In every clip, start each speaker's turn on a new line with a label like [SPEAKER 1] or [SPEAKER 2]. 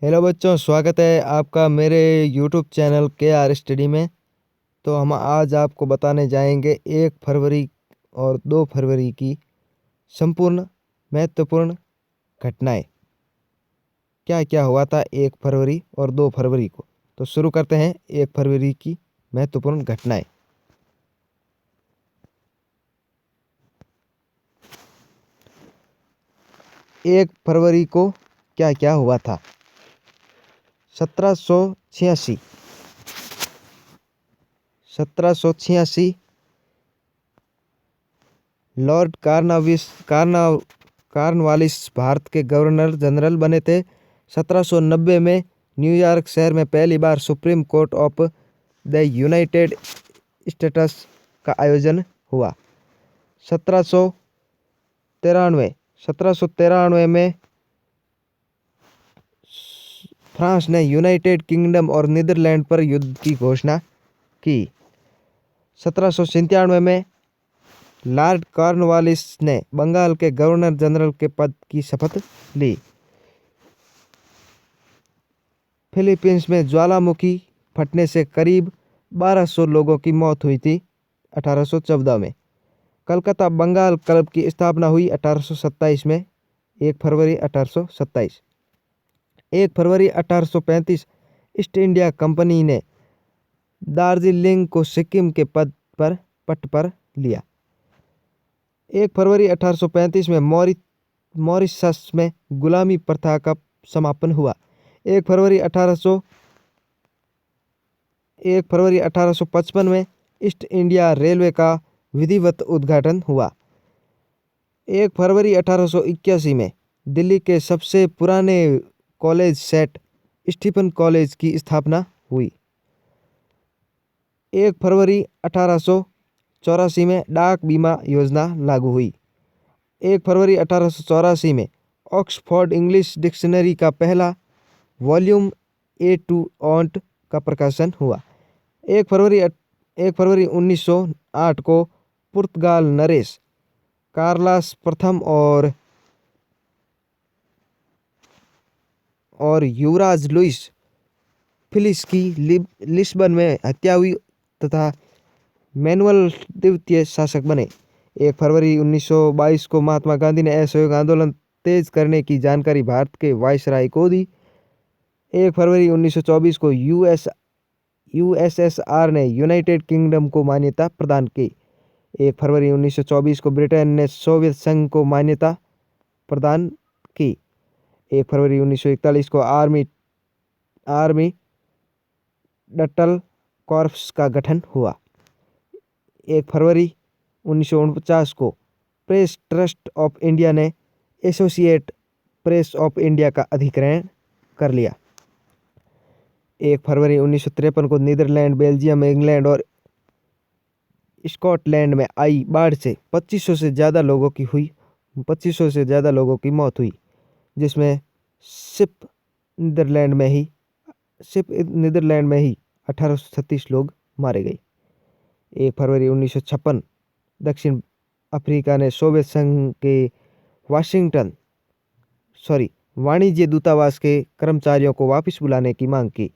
[SPEAKER 1] Hello बच्चों, स्वागत है आपका मेरे यूट्यूब चैनल के आर स्टडी में। तो हम आज आपको बताने जाएंगे 1 फरवरी और 2 फरवरी की संपूर्ण महत्वपूर्ण घटनाएं। क्या क्या हुआ था 1 फरवरी और 2 फरवरी को। तो शुरू करते हैं 1 फरवरी की महत्वपूर्ण घटनाएं। 1 फरवरी को क्या क्या हुआ था। 1786 1786 लॉर्ड कार्नवालिस भारत के गवर्नर जनरल बने थे। 1790 में न्यूयॉर्क शहर में पहली बार supreme court of the United States का आयोजन हुआ। 1793 में फ्रांस ने यूनाइटेड किंगडम और नीदरलैंड पर युद्ध की घोषणा की। 1797 में लॉर्ड कॉर्नवालिस ने बंगाल के गवर्नर जनरल के पद की शपथ ली। फिलीपींस में ज्वालामुखी फटने से करीब 1200 लोगों की मौत हुई थी। 1814 में कलकत्ता बंगाल क्लब की स्थापना हुई। 1827 में 1 फरवरी 1827। 1 फरवरी 1835 ईस्ट इंडिया कंपनी ने दार्जिलिंग को सिक्किम के पट पर लिया। 1 फरवरी 1835 में मॉरिशस में गुलामी प्रथा का समापन हुआ। 1 फरवरी 1855 में ईस्ट इंडिया रेलवे का विधिवत उद्घाटन हुआ। 1 फरवरी 1881 में दिल्ली के सबसे पुराने कॉलेज सेंट स्टीफन कॉलेज की स्थापना हुई। 1 फरवरी 1884 में डाक बीमा योजना लागू हुई। 1 फरवरी 1884 में ऑक्सफोर्ड इंग्लिश डिक्शनरी का पहला वॉल्यूम ए टू ऑन्ट का प्रकाशन हुआ। 1 फरवरी 1908 को पुर्तगाल नरेश कार्लास प्रथम और युवराज लुइस फिलिस की लिस्बन में हत्या हुई तथा मैनुअल द्वितीय शासक बने। 1 फरवरी 1922 को महात्मा गांधी ने असहयोग आंदोलन तेज करने की जानकारी भारत के वायसराय को दी। 1 फरवरी 1924 को यूएसएसआर ने यूनाइटेड किंगडम को मान्यता प्रदान की। 1 फरवरी 1924 को ब्रिटेन ने सोवियत संघ को मान्यता प्रदान की। 1 फरवरी 1941 को आर्मी डटल कॉर्प्स का गठन हुआ। 1 फरवरी 1949 को प्रेस ट्रस्ट ऑफ इंडिया ने एसोसिएट प्रेस ऑफ इंडिया का अधिग्रहण कर लिया। 1 फरवरी 1953 को नीदरलैंड, बेल्जियम, इंग्लैंड और स्कॉटलैंड में आई बाढ़ से 2500 से ज़्यादा लोगों की मौत हुई, जिसमें सिर्फ नीदरलैंड में ही 1836 लोग मारे गए। 1 फरवरी 1956 दक्षिण अफ्रीका ने सोवियत संघ के वाणिज्य दूतावास के कर्मचारियों को वापस बुलाने की मांग की।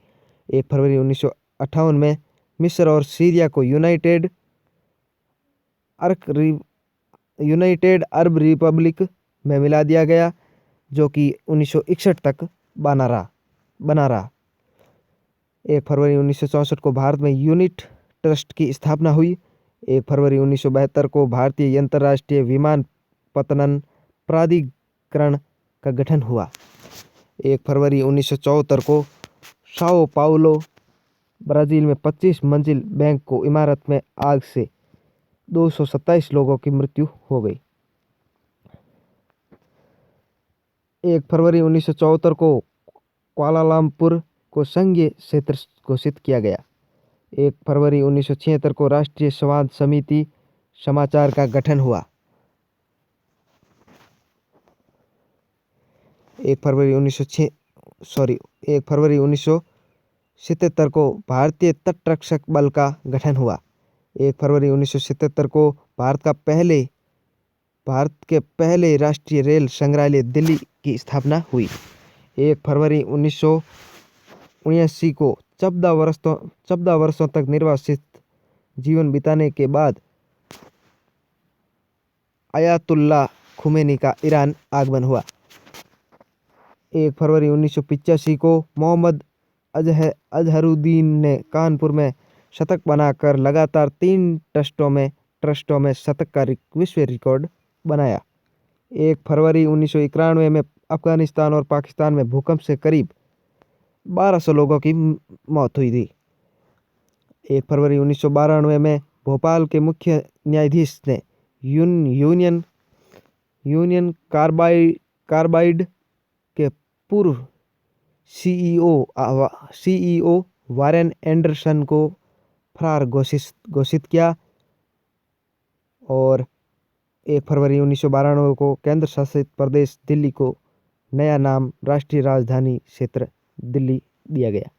[SPEAKER 1] 1 फरवरी 1958 में मिस्र और सीरिया को यूनाइटेड अरब रिपब्लिक में मिला दिया गया, जो कि 1961 तक बना रहा। 1 फरवरी 1964 को भारत में यूनिट ट्रस्ट की स्थापना हुई। 1 फरवरी 1972 को भारतीय अंतर्राष्ट्रीय विमानपत्तन प्राधिकरण का गठन हुआ। 1 फरवरी 1974 को साओ पाउलो ब्राजील में 25 मंजिल बैंक को इमारत में आग से 227 लोगों की मृत्यु हो गई। 1 फरवरी 1974 को कुआलालंपुर को संघीय क्षेत्र घोषित किया गया। 1 फरवरी 1976 को राष्ट्रीय संवाद समिति समाचार का गठन हुआ। 1 फरवरी 1977 को भारतीय तटरक्षक बल का गठन हुआ। 1 फरवरी 1977 को भारत के पहले राष्ट्रीय रेल संग्रहालय दिल्ली की स्थापना हुई। 1 फरवरी 1979 को 14 वर्षों तक निर्वासित जीवन बिताने के बाद अयातुल्ला खुमैनी का ईरान आगमन हुआ। 1 फरवरी 1985 को मोहम्मद अजहरुद्दीन ने कानपुर में शतक बनाकर लगातार 3 टेस्टों में शतक का विश्व रिकॉर्ड बनाया। 1 फरवरी 1991 में अफगानिस्तान और पाकिस्तान में भूकंप से करीब 1200 लोगों की मौत हुई थी। 1 फरवरी 1992 में भोपाल के मुख्य न्यायाधीश ने यूनियन कार्बाइड के पूर्व सीईओ वारेन एंडरसन को फरार घोषित किया। और 1 फरवरी 1992 को केंद्र शासित प्रदेश दिल्ली को नया नाम राष्ट्रीय राजधानी क्षेत्र दिल्ली दिया गया।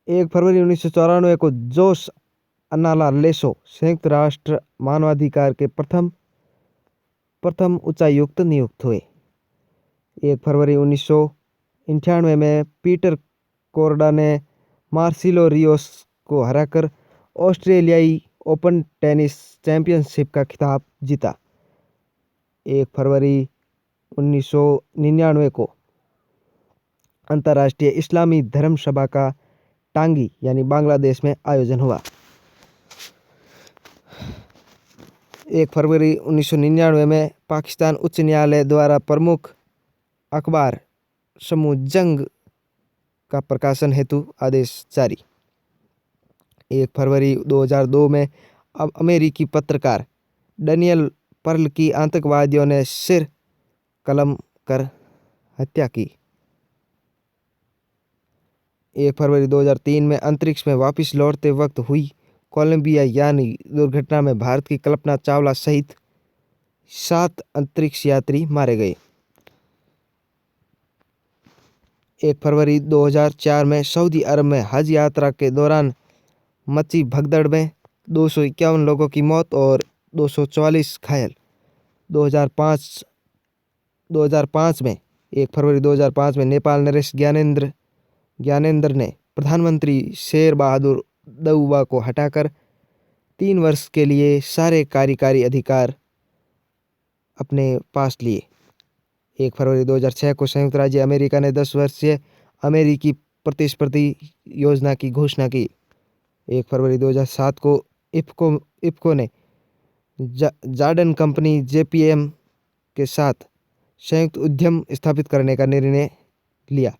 [SPEAKER 1] 1 फरवरी 1994 को जोस अन्नाला लेसो संयुक्त राष्ट्र मानवाधिकार के प्रथम उच्चायुक्त नियुक्त हुए। 1 फरवरी 1998 में पीटर कोरडा ने मार्सिलो रियोस को हराकर ऑस्ट्रेलियाई ओपन टेनिस चैंपियनशिप का खिताब जीता। 1 फरवरी 1999 को अंतर्राष्ट्रीय इस्लामी धर्म सभा का टांगी यानी बांग्लादेश में आयोजन हुआ। 1 फरवरी 1999 में पाकिस्तान उच्च न्यायालय द्वारा प्रमुख अखबार समूह जंग का प्रकाशन हेतु आदेश जारी। 1 फरवरी 2002 में अमेरिकी पत्रकार डेनियल पर्ल की आतंकवादियों ने सिर कलम कर हत्या की। 1 फरवरी 2003 में अंतरिक्ष में वापस लौटते वक्त हुई कोलंबिया यानी दुर्घटना में भारत की कल्पना चावला सहित 7 अंतरिक्ष यात्री मारे गए। 1 फरवरी 2004 में सऊदी अरब में हज यात्रा के दौरान मची भगदड़ में 251 लोगों की मौत और 244 घायल। 2005 में 1 फरवरी 2005 में नेपाल नरेश ज्ञानेंद्र ने प्रधानमंत्री शेर बहादुर देउबा को हटाकर 3 वर्ष के लिए सारे कार्यकारी अधिकार अपने पास लिए। 1 फरवरी 2006 को संयुक्त राज्य अमेरिका ने 10 वर्षीय अमेरिकी प्रतिस्पर्धी योजना की घोषणा की। 1 फरवरी 2007 को इफ्को ने जार्डन कंपनी जेपीएम के साथ संयुक्त उद्यम स्थापित करने का निर्णय लिया।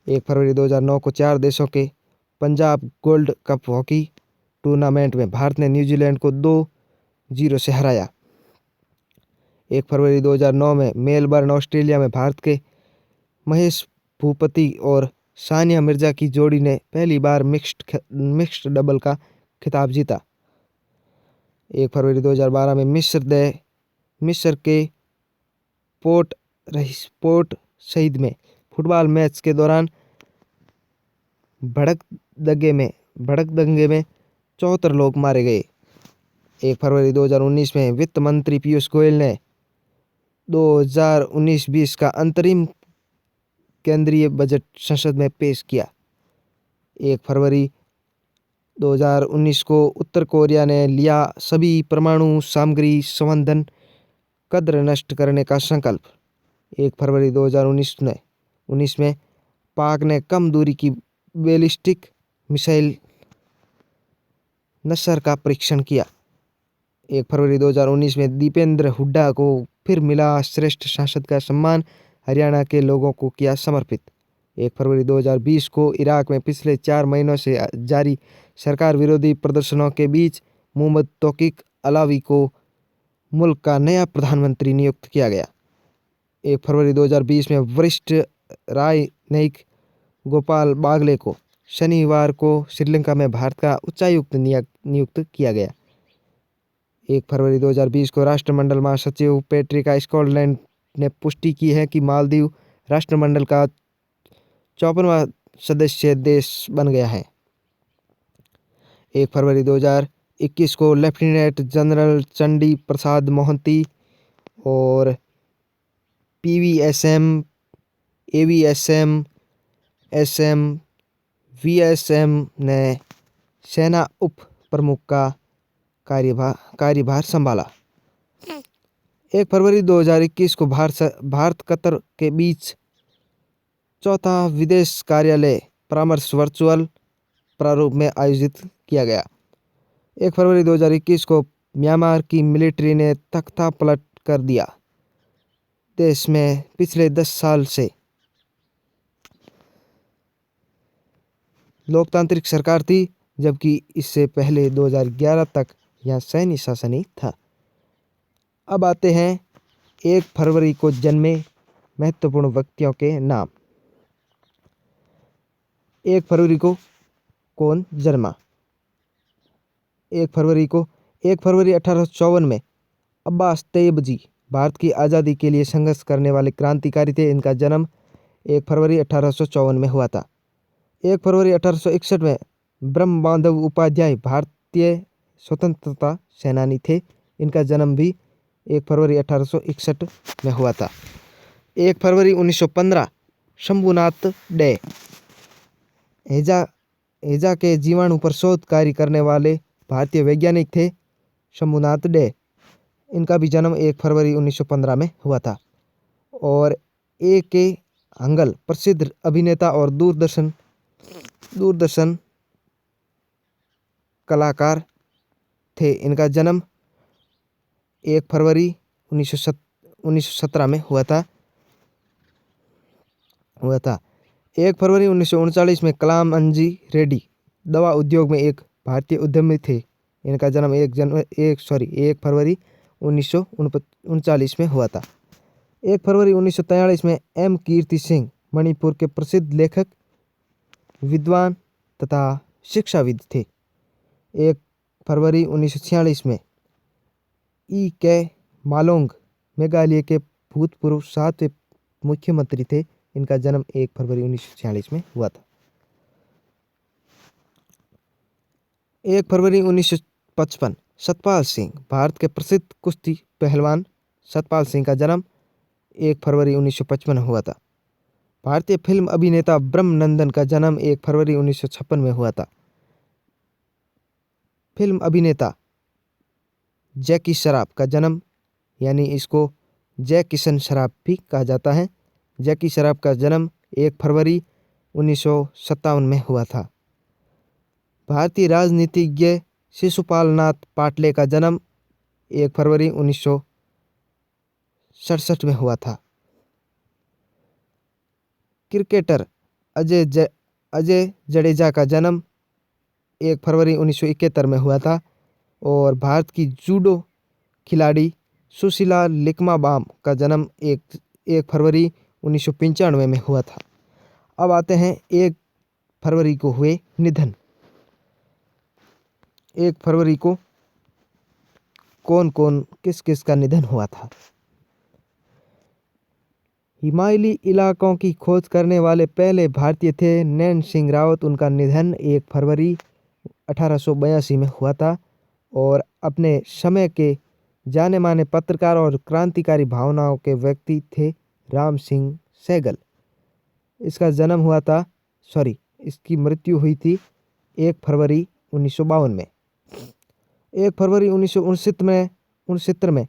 [SPEAKER 1] 1 फरवरी 2009 को 4 देशों के Punjab gold cup hockey tournament में भारत ने न्यूजीलैंड को 2-0 से हराया। 1 फरवरी 2009 में मेलबर्न ऑस्ट्रेलिया में भारत के महेश भूपति और सानिया मिर्जा की जोड़ी ने पहली बार मिक्स्ड डबल का खिताब जीता। 1 फरवरी 2012 में मिस्र के पोर्ट सईद में फुटबॉल मैच के दौरान भड़क दंगे में 74 लोग मारे गए। 1 फरवरी 2019 में वित्त मंत्री पीयूष गोयल ने 2019-20 का अंतरिम केंद्रीय बजट संसद में पेश किया। 1 फरवरी 2019 को उत्तर कोरिया ने लिया सभी परमाणु सामग्री संवर्धन कद्र नष्ट करने का संकल्प। 1 फरवरी 2019 में पाक ने कम दूरी की बैलिस्टिक मिसाइल नस्सर का परीक्षण किया। 1 फरवरी 2019 में दीपेंद्र हुड्डा को फिर मिला श्रेष्ठ सांसद का सम्मान, हरियाणा के लोगों को किया समर्पित। 1 फरवरी 2020 को इराक में पिछले 4 महीनों से जारी सरकार विरोधी प्रदर्शनों के बीच मोहम्मद तौकीक अलावी को मुल्क का नया प्रधानमंत्री नियुक्त किया गया। 1 फरवरी 2020 में वरिष्ठ राजनयिक गोपाल बागले को शनिवार को श्रीलंका में भारत का उच्चायुक्त नियुक्त किया गया। 1 फरवरी 2020 को राष्ट्रमंडल महासचिव पैट्रिका स्कॉटलैंड ने पुष्टि की है कि मालदीव राष्ट्रमंडल का 54वां सदस्य देश बन गया है। 1 फरवरी 2021 को लेफ्टिनेंट जनरल चंडी प्रसाद मोहंती और PVSM, AVSM, SM, VSM ने सेना उप प्रमुख का कार्यभार संभाला। 1 फरवरी 2021 को भारत कतर के बीच चौथा विदेश कार्यालय परामर्श वर्चुअल प्रारूप में आयोजित किया गया। 1 फरवरी 2021 को म्यांमार की मिलिट्री ने तख्ता पलट कर दिया। देश में पिछले 10 साल से लोकतांत्रिक सरकार थी, जबकि इससे पहले 2011 तक यहाँ सैन्य शासन ही था। अब आते हैं 1 फरवरी को जन्मे महत्वपूर्ण व्यक्तियों के नाम। 1 फरवरी को कौन जन्मा? 1 फरवरी 1854 में अब्बास तैयब जी भारत की आज़ादी के लिए संघर्ष करने वाले क्रांतिकारी थे। इनका जन्म 1 फरवरी 1854 में हुआ था। 1 फरवरी 1861 में ब्रह्म बांधव उपाध्याय भारतीय स्वतंत्रता सेनानी थे। इनका जन्म भी 1 फरवरी 1861 में हुआ था। 1 फरवरी 1915 शंभुनाथ डे हैजा के जीवाणु पर शोध कार्य करने वाले भारतीय वैज्ञानिक थे। शंभुनाथ डे, इनका भी जन्म 1 फरवरी 1915 में हुआ था। और A.K. हंगल प्रसिद्ध अभिनेता और दूरदर्शन कलाकार थे। इनका जन्म 1 फरवरी 1917 में हुआ था। 1 फरवरी 1939 में कलाम अंजी रेड्डी दवा उद्योग में एक भारतीय उद्यमी थे। इनका जन्म 1 फरवरी 1939 में हुआ था। 1 फरवरी 1943 में M. कीर्ति सिंह मणिपुर के प्रसिद्ध लेखक, विद्वान तथा शिक्षाविद थे। 1 फरवरी 1946 में E.K. मालोंग मेघालय के भूतपूर्व 7वें मुख्यमंत्री थे। इनका जन्म 1 फरवरी 1946 में हुआ था। 1 फरवरी 1955 सतपाल सिंह भारत के प्रसिद्ध कुश्ती पहलवान सतपाल सिंह का जन्म 1 फरवरी 1955 में हुआ था। भारतीय फिल्म अभिनेता ब्रह्मानंदन का जन्म 1 फरवरी 1956 में हुआ था। फिल्म अभिनेता जैकी श्रॉफ का जन्म, यानी इसको जय किशन श्रॉफ भी कहा जाता है, जैकी श्रॉफ का जन्म 1 फरवरी 1957 में हुआ था। भारतीय राजनीतिज्ञ शिशुपाल नाथ पाटले का जन्म 1 फरवरी 1967 में हुआ था। क्रिकेटर अजय जडेजा का जन्म 1 फरवरी 1971 में हुआ था। और भारत की जूडो खिलाड़ी सुशीला लिकमाबाम का जन्म 1 फरवरी 1995 में हुआ था। अब आते हैं 1 फरवरी को हुए निधन। 1 फरवरी को कौन किस किस का निधन हुआ था? हिमालयी इलाकों की खोज करने वाले पहले भारतीय थे नैन सिंह रावत। उनका निधन 1 फरवरी 1882 में हुआ था। और अपने समय के जाने माने पत्रकार और क्रांतिकारी भावनाओं के व्यक्ति थे राम सिंह सहगल। इसकी मृत्यु हुई थी 1 फरवरी 1952 में। 1 फरवरी 1969 में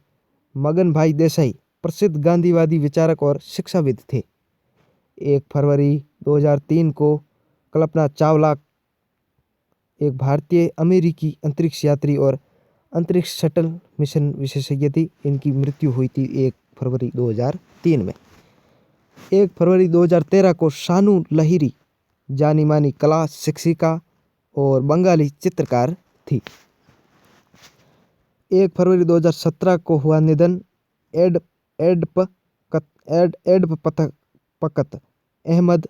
[SPEAKER 1] मगन भाई देसाई प्रसिद्ध गांधीवादी विचारक और शिक्षाविद थे। 1 फरवरी 2003 को कल्पना चावला एक भारतीय अमेरिकी अंतरिक्ष यात्री और अंतरिक्ष शटल मिशन विशेषज्ञ थी। इनकी मृत्यु हुई थी 1 फरवरी 2003 में। 1 फरवरी 2013 को शानू लहिरी जानी मानी कला शिक्षिका और बंगाली चित्रकार थी। 1 फरवरी 2017 को हुआ निधन एडपकत अहमद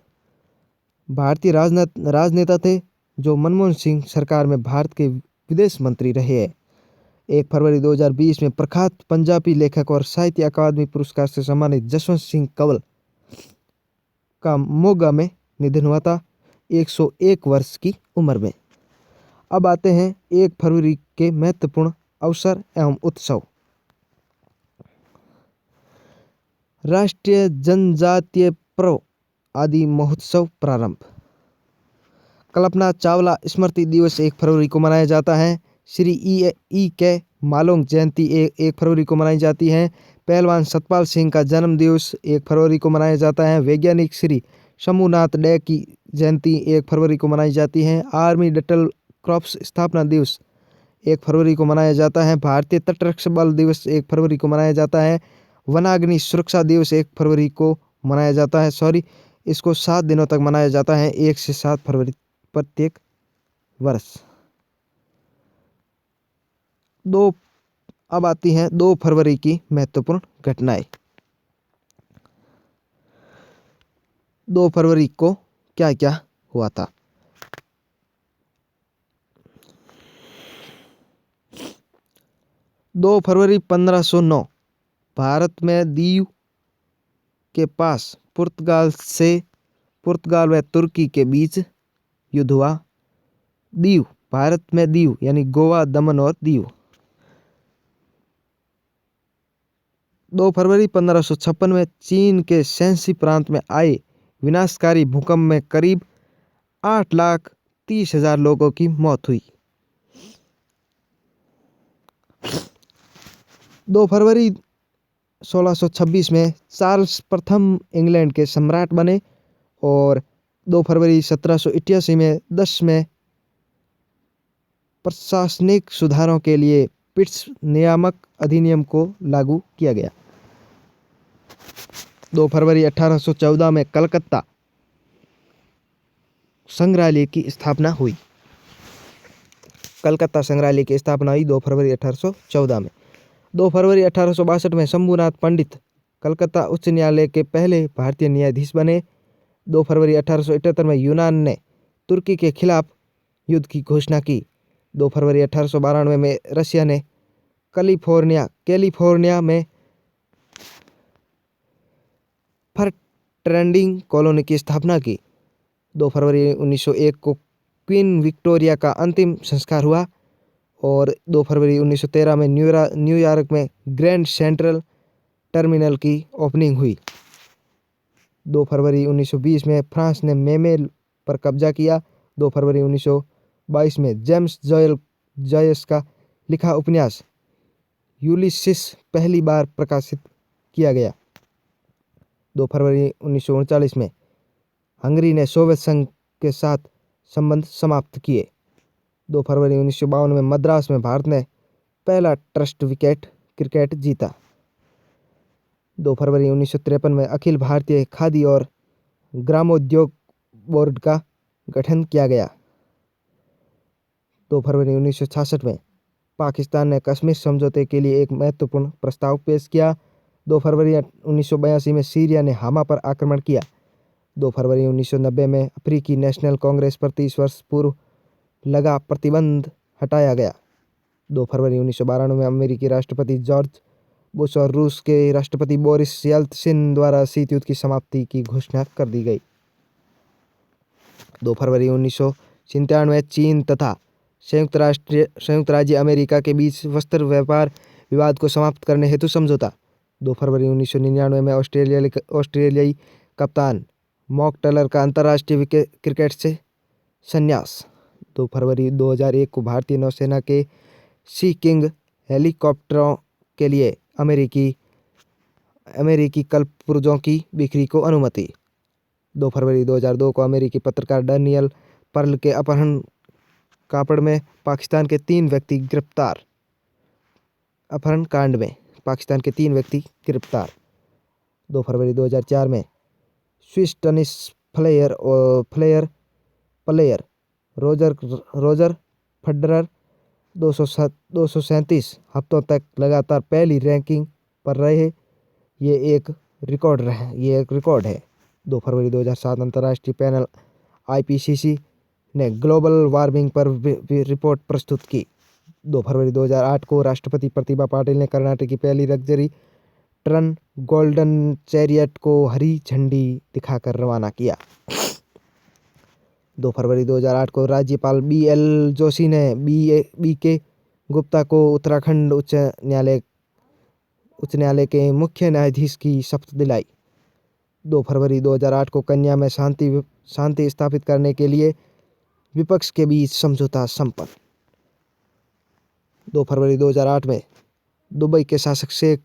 [SPEAKER 1] भारतीय राजनेता थे जो मनमोहन सिंह सरकार में भारत के विदेश मंत्री रहे हैं। 1 फरवरी 2020 में प्रख्यात पंजाबी लेखक और साहित्य अकादमी पुरस्कार से सम्मानित जसवंत सिंह कंवल का मोगा में निधन हुआ था 101 वर्ष की उम्र में। अब आते हैं 1 फरवरी के महत्वपूर्ण अवसर एवं उत्सव। राष्ट्रीय जनजातीय पर्व आदि महोत्सव प्रारंभ। कल्पना चावला स्मृति दिवस 1 फरवरी को मनाया जाता है। श्री ई के मालोंग जयंती 1 फरवरी को मनाई जाती है। पहलवान सतपाल सिंह का जन्म दिवस 1 फरवरी को मनाया जाता है। वैज्ञानिक श्री शंभुनाथ डे की जयंती 1 फरवरी को मनाई जाती है। आर्मी लिटिल क्रॉप्स स्थापना दिवस 1 फरवरी को मनाया जाता है। भारतीय तटरक्षक बल दिवस 1 फरवरी को मनाया जाता है। वनाग्नि सुरक्षा दिवस 1 फरवरी को मनाया जाता है। इसको 7 दिनों तक मनाया जाता है, 1 से 7 फरवरी प्रत्येक वर्ष। अब आती हैं 2 फरवरी की महत्वपूर्ण घटनाएं। 2 फरवरी को क्या क्या हुआ था? 2 फरवरी 1509 भारत में दीव के पास पुर्तगाल व तुर्की के बीच युद्ध हुआ। दीव, भारत में दीव यानी गोवा, दमन और दीव। 2 फरवरी 1556 में चीन के शैंसी प्रांत में आए विनाशकारी भूकंप में करीब 8,30,000 लोगों की मौत हुई। 2 फरवरी 1626 में चार्ल्स प्रथम इंग्लैंड के सम्राट बने और 2 फरवरी 1788 में 10वें प्रशासनिक सुधारों के लिए पिट्स नियामक अधिनियम को लागू किया गया। 2 फरवरी 1814 में कलकत्ता संग्रहालय की स्थापना हुई। कलकत्ता संग्रहालय की स्थापना हुई 2 फरवरी 1814 में। 2 फरवरी 1862 में शंभुनाथ पंडित कलकत्ता उच्च न्यायालय के पहले भारतीय न्यायाधीश बने। 2 फरवरी 1878 में यूनान ने तुर्की के खिलाफ युद्ध की घोषणा की। 2 फरवरी 1892 में रशिया ने कैलिफोर्निया में फर ट्रेडिंग कॉलोनी की स्थापना की। 2 फरवरी 1901 को क्वीन विक्टोरिया का अंतिम संस्कार हुआ और 2 फरवरी 1913 में न्यूयॉर्क में ग्रैंड सेंट्रल टर्मिनल की ओपनिंग हुई। 2 फरवरी 1920 में फ्रांस ने मेमेल पर कब्जा किया। 2 फरवरी 1922 में जेम्स जॉयस का लिखा उपन्यास यूलिसिस पहली बार प्रकाशित किया गया। 2 फरवरी 1939 में हंगरी ने सोवियत संघ के साथ संबंध समाप्त किए। 2 फरवरी 1952 में मद्रास में भारत ने पहला टेस्ट क्रिकेट जीता। 2 फरवरी 1953 में अखिल भारतीय खादी और ग्रामोद्योग बोर्ड का गठन किया गया। 2 फरवरी 1966 में पाकिस्तान ने कश्मीर समझौते के लिए एक महत्वपूर्ण प्रस्ताव पेश किया। 2 फरवरी 1982 में सीरिया ने हामा पर आक्रमण किया। 2 फरवरी 1990 में अफ्रीकी नेशनल कांग्रेस पर 30 वर्ष पूर्व लगा प्रतिबंध हटाया गया। 2 फरवरी 1992 में अमेरिकी राष्ट्रपति जॉर्ज बुश और रूस के राष्ट्रपति बोरिस येल्त्सिन द्वारा शीत युद्ध की समाप्ति की घोषणा कर दी गई। 2 फरवरी 1997 में चीन तथा संयुक्त राज्य अमेरिका के बीच वस्त्र व्यापार विवाद को समाप्त करने हेतु समझौता। 2 फरवरी 1999 में ऑस्ट्रेलियाई कप्तान मॉक टेलर का अंतर्राष्ट्रीय क्रिकेट से संन्यास। 2 फरवरी 2001 को भारतीय नौसेना के सी किंग हेलीकॉप्टरों के लिए अमेरिकी कलपुर्जों की बिक्री को अनुमति। 2 फरवरी 2002 को अमेरिकी पत्रकार डैनियल पर्ल के अपहरण कांड में पाकिस्तान के 3 व्यक्ति गिरफ्तार। 2 फरवरी 2004 में Swiss tennis player Roger Federer 237 हफ्तों तक लगातार पहली रैंकिंग पर रहे। ये एक रिकॉर्ड है। 2 फरवरी 2007 अंतर्राष्ट्रीय पैनल IPCC ने ग्लोबल वार्मिंग पर रिपोर्ट प्रस्तुत की। 2 फरवरी 2008 को राष्ट्रपति प्रतिभा पाटिल ने कर्नाटक की पहली लग्जरी ट्रेन गोल्डन चैरियट को हरी झंडी दिखाकर रवाना किया। 2 फरवरी 2008 को राज्यपाल BL जोशी ने BK गुप्ता को उत्तराखंड उच्च न्यायालय उच्च न्यायालय के मुख्य न्यायाधीश की शपथ दिलाई। 2 फरवरी 2008 को कन्या में शांति स्थापित करने के लिए विपक्ष के बीच समझौता संपन्न। 2 फरवरी 2008 में दुबई के शासक शेख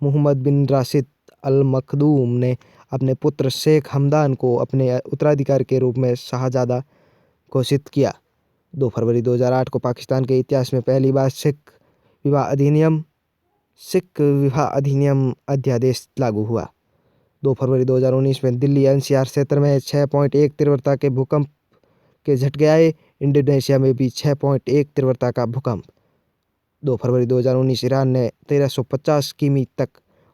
[SPEAKER 1] मोहम्मद बिन राशिद अल मखदूम ने अपने पुत्र शेख हमदान को अपने उत्तराधिकारी के रूप में शाहजादा घोषित किया। 2 फरवरी 2008 को पाकिस्तान के इतिहास में पहली बार सिख विवाह अधिनियम अध्यादेश लागू हुआ। 2 फरवरी 2019 में दिल्ली एनसीआर क्षेत्र में 6.1 तीव्रता के भूकंप के झटके आए। इंडोनेशिया में भी 6.1 तीव्रता का भूकंप। 2 फरवरी 2019 ईरान ने 1350 किमी तक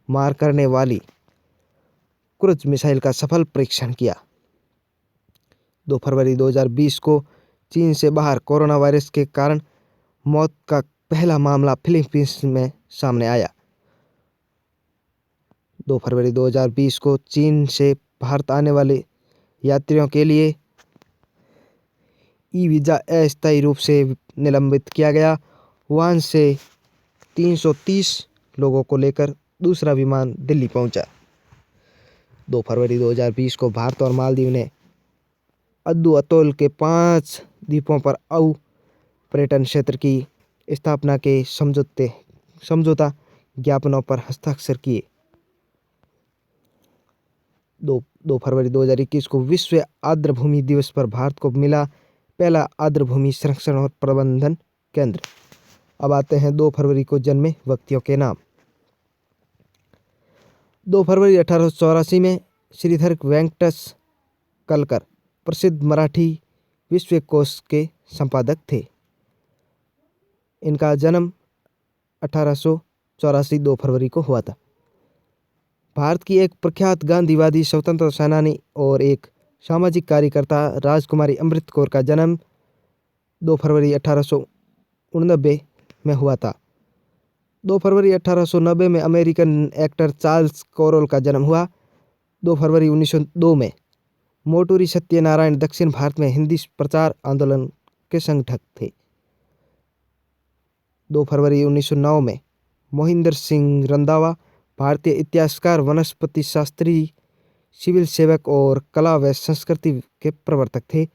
[SPEAKER 1] मार करने वाली क्रूज मिसाइल का सफल परीक्षण किया। 2 फरवरी 2020 को चीन से बाहर कोरोना वायरस के कारण मौत का पहला मामला फिलीपींस में सामने आया। 2 फरवरी 2020 को चीन से भारत आने वाले यात्रियों के लिए ई वीज़ा अस्थायी रूप से निलंबित किया गया। वुहान से 330 लोगों को लेकर दूसरा विमान दिल्ली पहुंचा। 2 फरवरी 2020 को भारत और मालदीव ने अद्दू अतोल के 5 द्वीपों पर पर्यटन क्षेत्र की स्थापना के समझौता ज्ञापनों पर हस्ताक्षर किए। 2 फरवरी 2021 को विश्व आर्द्रभूमि दिवस पर भारत को मिला पहला आर्द्रभूमि संरक्षण और प्रबंधन केंद्र। अब आते हैं 2 फरवरी को जन्मे व्यक्तियों के नाम। 2 फरवरी 1884 में श्रीधर वेंकटस कलकर प्रसिद्ध मराठी विश्वकोश के संपादक थे। इनका जन्म 1884 2 फरवरी को हुआ था। भारत की एक प्रख्यात गांधीवादी स्वतंत्रता सेनानी और एक सामाजिक कार्यकर्ता राजकुमारी अमृत कौर का जन्म 2 फरवरी 1889 में हुआ था। 2 फरवरी 1890 में अमेरिकन एक्टर चार्ल्स कोरोल का जन्म हुआ। 2 फरवरी 1902 में मोटूरी सत्यनारायण दक्षिण भारत में हिंदी प्रचार आंदोलन के संगठक थे। 2 फरवरी 1909 में मोहिंदर सिंह रंधावा भारतीय इतिहासकार, वनस्पति शास्त्री, सिविल सेवक और कला व संस्कृति के प्रवर्तक थे।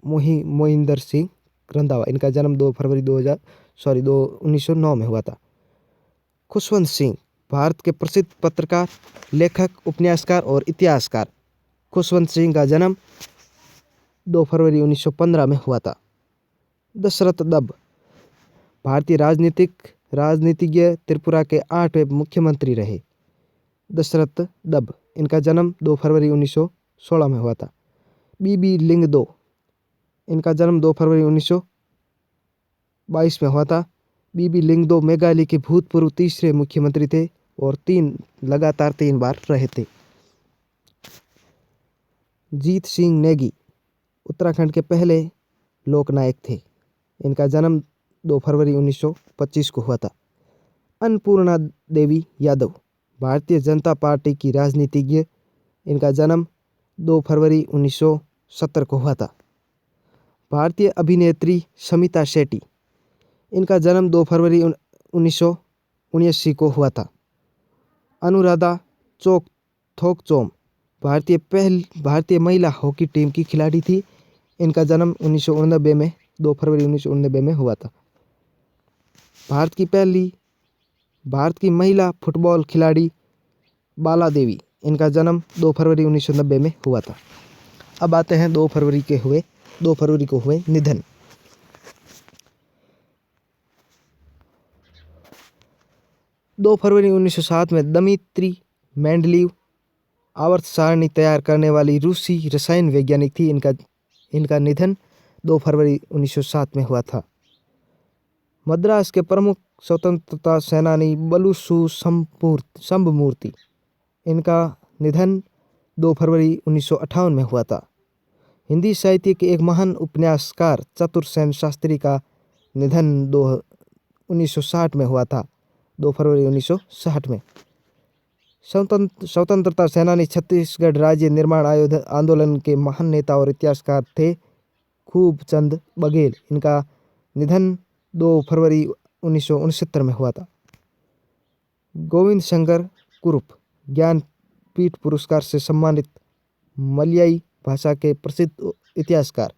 [SPEAKER 1] मोहिंदर सिंह रंधावा, इनका जन्म 2 फरवरी 1909 में हुआ था। खुशवंत सिंह भारत के प्रसिद्ध पत्रकार, लेखक, उपन्यासकार और इतिहासकार। खुशवंत सिंह का जन्म 2 फरवरी 1915 में हुआ था। दशरथ दब भारतीय राजनीतिज्ञ, त्रिपुरा के 8वें मुख्यमंत्री रहे। दशरथ दब, इनका जन्म 2 फरवरी 1916 में हुआ था। बीबी लिंगदो, इनका जन्म 2 फरवरी 1922 में हुआ था। बीबी लिंगदो मेघालय के भूतपूर्व तीसरे मुख्यमंत्री थे और लगातार 3 बार रहे थे। जीत सिंह नेगी उत्तराखंड के पहले लोकनायक थे। इनका जन्म 2 फरवरी 1925 को हुआ था। अन्नपूर्णा देवी यादव भारतीय जनता पार्टी की राजनीतिज्ञ। इनका जन्म 2 फरवरी 1970 को हुआ था। भारतीय अभिनेत्री शमिता शेट्टी, इनका जन्म 2 फरवरी 1979 को हुआ था। अनुराधा थोकचोम भारतीय महिला हॉकी टीम की खिलाड़ी थी। इनका जन्म 1989 में 2 फरवरी 1989 में हुआ था। भारत की महिला फुटबॉल खिलाड़ी बाला देवी, इनका जन्म 2 फरवरी 1990 में हुआ था। अब आते हैं 2 फरवरी को हुए निधन। 2 फरवरी 1907 में दमित्री मेंडलीव आवर्त सारणी तैयार करने वाली रूसी रसायन वैज्ञानिक थी। इनका निधन 2 फरवरी 1907 में हुआ था। मद्रास के प्रमुख स्वतंत्रता सेनानी बलुसु शंभमूर्ति, इनका निधन 2 फरवरी 1958 में हुआ था। हिंदी साहित्य के एक महान उपन्यासकार चतुरसेन शास्त्री का निधन 1960 में हुआ था। 2 फरवरी 1960 में। स्वतंत्रता सेनानी छत्तीसगढ़ राज्य निर्माण आंदोलन के महान नेता और इतिहासकार थे खूबचंद बघेल। इनका निधन 2 फरवरी 1969 में हुआ था। गोविंद शंकर कुरुप ज्ञानपीठ पुरस्कार से सम्मानित मलयाई भाषा के प्रसिद्ध इतिहासकार।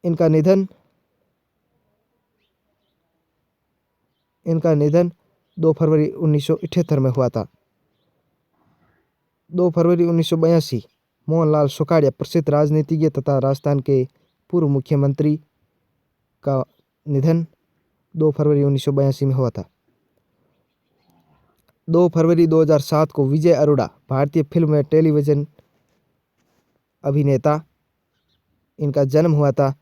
[SPEAKER 1] इनका निधन 2 फरवरी 1978 में हुआ था। 2 फरवरी 1982 मोहनलाल सुखाड़िया प्रसिद्ध राजनीतिज्ञ तथा राजस्थान के पूर्व मुख्यमंत्री का निधन 2 फरवरी 1982 में हुआ था। 2 फरवरी 2007 को विजय अरोड़ा भारतीय फिल्म व टेलीविज़न अभिनेता, इनका जन्म हुआ था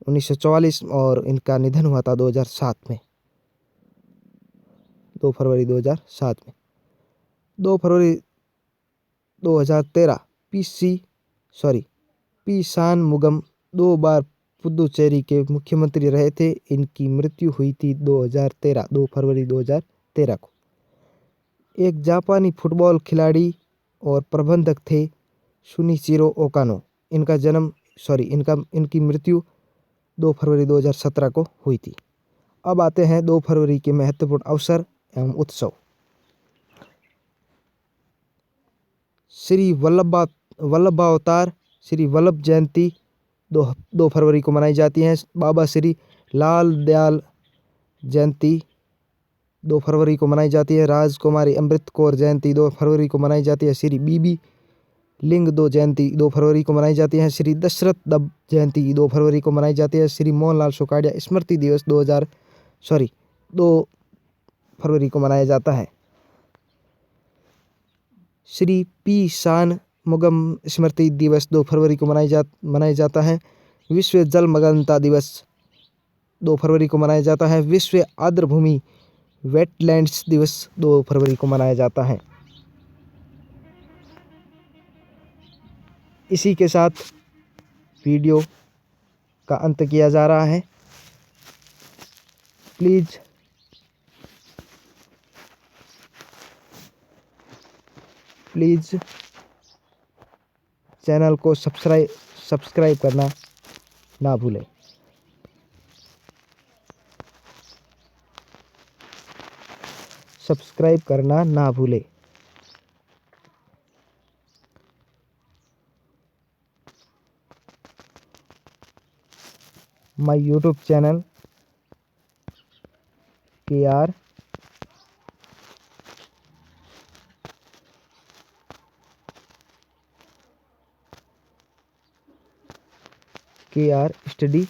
[SPEAKER 1] 1944 और इनका निधन हुआ था 2007 में, 2 फरवरी 2007 में। 2 फरवरी 2013 पी शानमुगम 2 बार पुदुचेरी के मुख्यमंत्री रहे थे। इनकी मृत्यु हुई थी 2 फरवरी 2013 को। एक जापानी फुटबॉल खिलाड़ी और प्रबंधक थे सुनिचिरो ओकानो। इनकी मृत्यु 2 फरवरी 2017 को हुई थी। अब आते हैं 2 फरवरी के महत्वपूर्ण अवसर एवं उत्सव। श्री वल्लभावतार श्री वल्लभ जयंती 2 फरवरी को मनाई जाती है। बाबा श्री लाल दयाल जयंती 2 फरवरी को मनाई जाती है। राजकुमारी अमृत कौर जयंती 2 फरवरी को मनाई जाती है। श्री बीबी लिंग 2 जयंती 2 फरवरी को मनाई जाती है। श्री दशरथ दब जयंती 2 फरवरी को मनाई जाती है। श्री मोहनलाल सुखाड़िया स्मृति दिवस 2 फरवरी को मनाया जाता है। श्री पी शानमुगम स्मृति दिवस 2 फरवरी को मनाया जाता है। विश्व जलमग्नता दिवस 2 फरवरी को मनाया जाता है। विश्व आर्द्रभूमि वेटलैंड्स दिवस 2 फरवरी को मनाया जाता है। इसी के साथ वीडियो का अंत किया जा रहा है। प्लीज़ चैनल को सब्सक्राइब करना ना भूलें। सब्सक्राइब करना ना भूलें। My YouTube channel KR study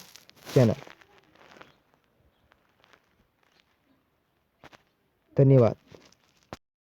[SPEAKER 1] channel. धन्यवाद।